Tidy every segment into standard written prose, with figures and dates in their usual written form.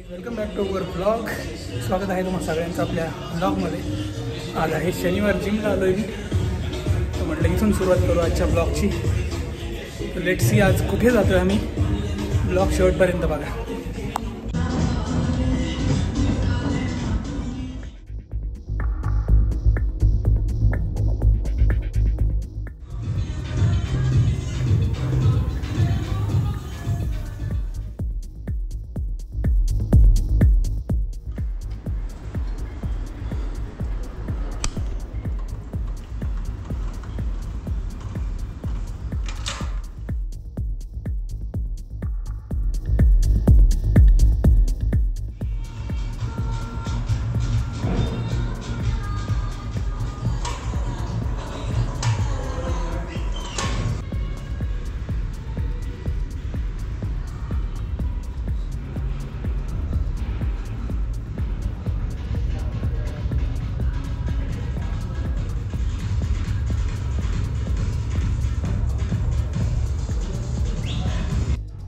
Welcome back to our blog. स्वागत आहे तुम्हाला सगळ्यांचं आपल्या ब्लॉगमध्ये. आज आहे शनिवार. जिमला आलो आहे मी, तर म्हटलं इथून सुरुवात करू आजच्या ब्लॉगची. लेट्स सी आज कुठे जातो आहे आम्ही. ब्लॉग शेवटपर्यंत बघा.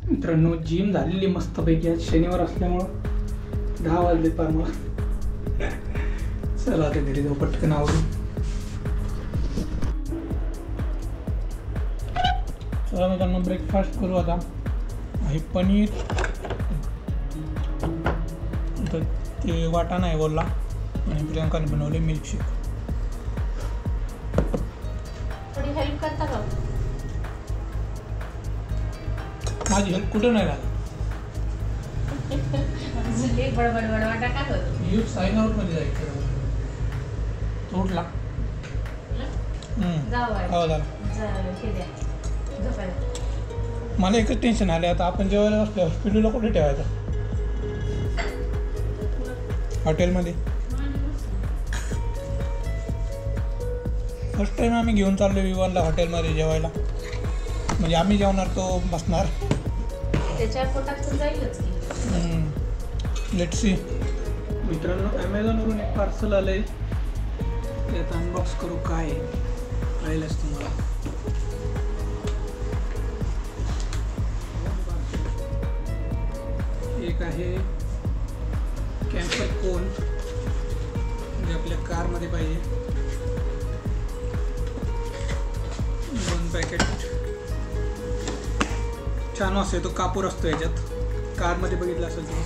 मित्रांनो, जिम झालेली मस्तपैकी. आज शनिवार असल्यामुळं 10 वाजले पार मला. चला आता घरी जाऊ पटकन आवडून. चला मित्रांनो, ब्रेकफास्ट करू. आता आहे पनीर, तर ते वाटाणा आहे बोलला, आणि प्रियंकाने बनवले मिल्कशेक. थोडी हेल्प करता का? माझी हेल्प कुठं नाही लागत. बडबड का करू? यू साइन आउट मध्ये जायचं. तोडला हो झाला. मला एकच टेन्शन आलं, आता आपण जेवायला बसल्यावर पिलूला कुठे ठेवायचं? हॉटेलमध्ये. फर्स्ट टाइम आम्ही घेऊन चाललो विवानला हॉटेलमध्ये जेवायला. म्हणजे आम्ही जेवणार, तो बसणार. त्याच्या पोटातून जाईलच की. Let's see. मित्रांनो, ॲमेझॉनवरून एक पार्सल आलं आहे, ते आता अनबॉक्स करू. काय कळेलच तुम्हाला. एक आहे कॅम्पर कोन, म्हणजे आपल्या कारमध्ये पाहिजे. 2 पॅकेट. छान असतो तो, कापूर असतो याच्यात. कारमध्ये बघितलं असेल तुम्ही.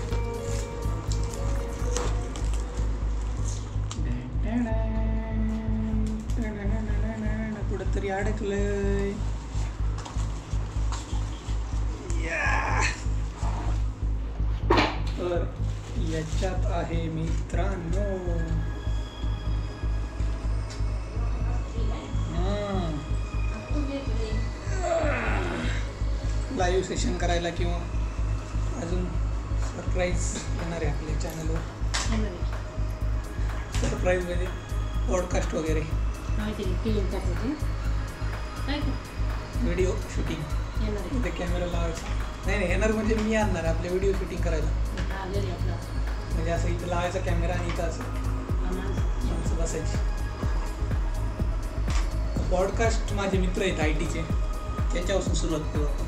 कुठं तरी अडकलंय. तर याच्यात आहे मित्रांनो लाईव्ह सेशन करायला किंवा अजून सरप्राईज येणार आहे आपल्या चॅनलवर. सरप्राईज म्हणजे पॉडकास्ट वगैरे, व्हिडिओ शूटिंग. इथे कॅमेरा लावायचा नाही येणार, म्हणजे मी आणणार आपले व्हिडिओ शूटिंग करायला. म्हणजे असं इथं लावायचा कॅमेरा आणि इथं असं माणसं बसायची. पॉडकास्ट माझे मित्र आहेत IT चे, त्याच्यापासून सुरुवात करू आपण.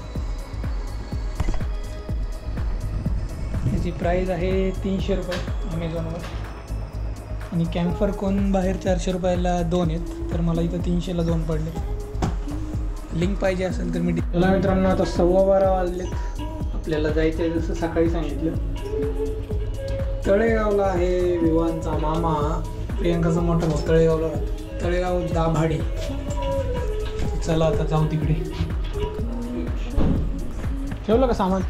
त्याची प्राईस आहे 300 रुपये अमेझॉनवर. आणि कॅम्फर कोन बाहेर 400 रुपयाला 2 आहेत, तर मला इथं 300ला 2 पडले. लिंक पाहिजे असेल तर मी चला मित्रांनो, आता 12:15 वाजलेत. आपल्याला जायचं आहे जसं सकाळी सांगितलं. तळेगावला आहे विवानचा मामा, प्रियंकाचा मोठा भाऊ तळेगावला राहतो. तळेगाव दाभाडे. चला आता जाऊ तिकडे. ठेवलं का सामान?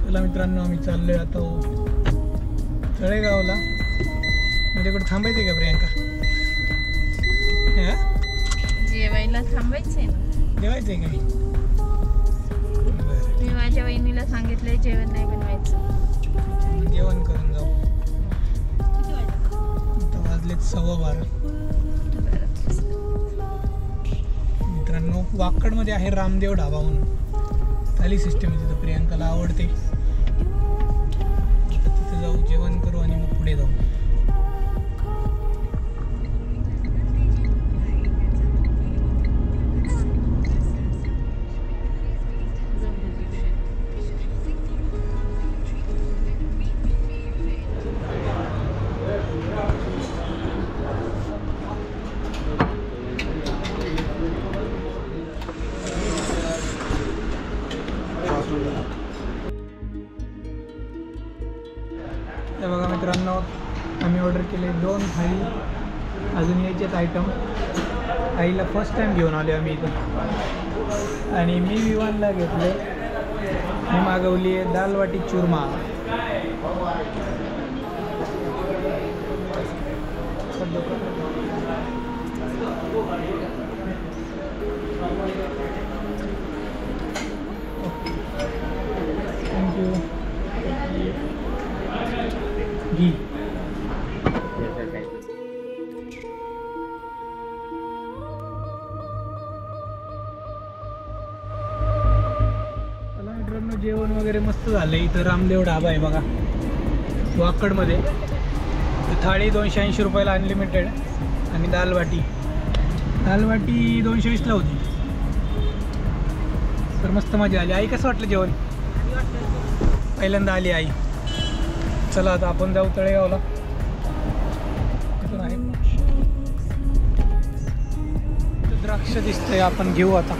चला मित्रांनो, आम्ही चाललोय आता तळेगावला. माझ्याकडे थांबायचं का प्रियंका? जेवायला थांबायचंय ना. जेवायचंय का? मी माझ्या वहिनीला सांगितलंय जेवण नाही बनवायचं. जेवण करून जाऊ. आता वाजलेत 12:15. मित्रांनो, वाकडमध्ये आहे रामदेव ढाबा म्हणून. थाली सिस्टम आहे तिथं, प्रियंकाला आवडते. तिथं जाऊ, जेवण करू आणि मग पुढे जाऊ. ऑर्डर केले 2 थाळी, अजून यायचेच आयटम. आईला फर्स्ट टाईम घेऊन आलो आम्ही इथं. आणि मी विवानला घेतले, मी मागवली आहे दाल वाटी चुरमा. थँक्यू. घी. जेवण वगैरे मस्त झालं. इथं रामदेव ढाबा आहे बघा वाकडमध्ये. थाळी 280 रुपयाला अनलिमिटेड. आणि दाल वाटी 220ला होती. तर मस्त मजा आली. आई कसं वाटलं जेवण? पहिल्यांदा आली आई. चला आता आपण जाऊ तळेगावला. आहे द्राक्ष दिसतंय, आपण घेऊ आता.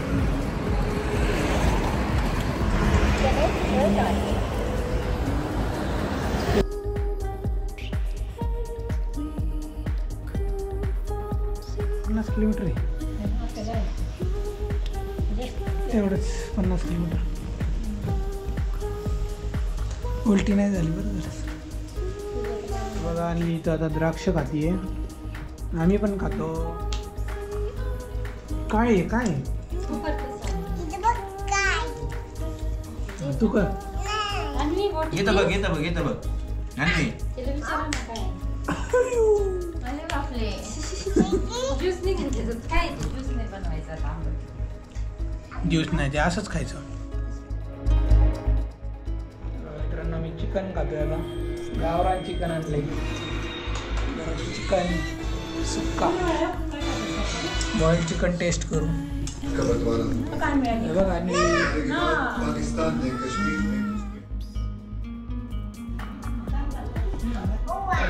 किलोमीटर आहे तेवढंच. 50 किलोमीटर. उलटी नाही झाली बरं जरा बघा. आणि इथं आता द्राक्ष खातीये. आम्ही पण खातो. काय आहे काय तू कर. येतं बघ ज्यूस नाही ते असंच खायचं. मित्रांनो मी चिकन खातोय आता. गावरान चिकन आणलंय. चिकन सुक्का बॉइल्ड चिकन टेस्ट करू. बघा. आणि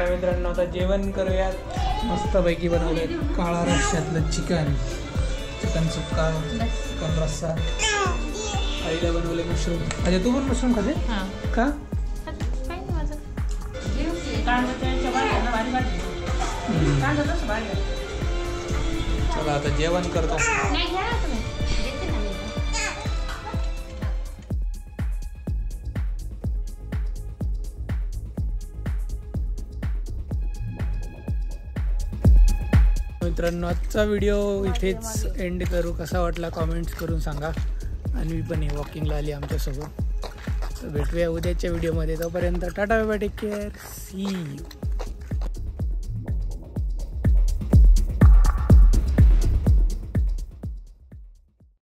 मित्रांनो आता जेवण करूयात. मस्तपैकी बनवले काळा रश्श्यातलं चिकन सुक्का, चिकन रस्सा. आईला बनवले मशरूम. अच्छा तू पण मशरूम खाते का? चला आता जेवण करतो. मित्रांनो आजचा व्हिडिओ इथेच एंड करू. कसा वाटला कमेंट्स करून सांगा. आणि मी पण वॉकिंगला आली आमच्यासोबत. तर भेटूया उद्याच्या व्हिडिओमध्ये. तोपर्यंत tata bye bye. Take care. See you.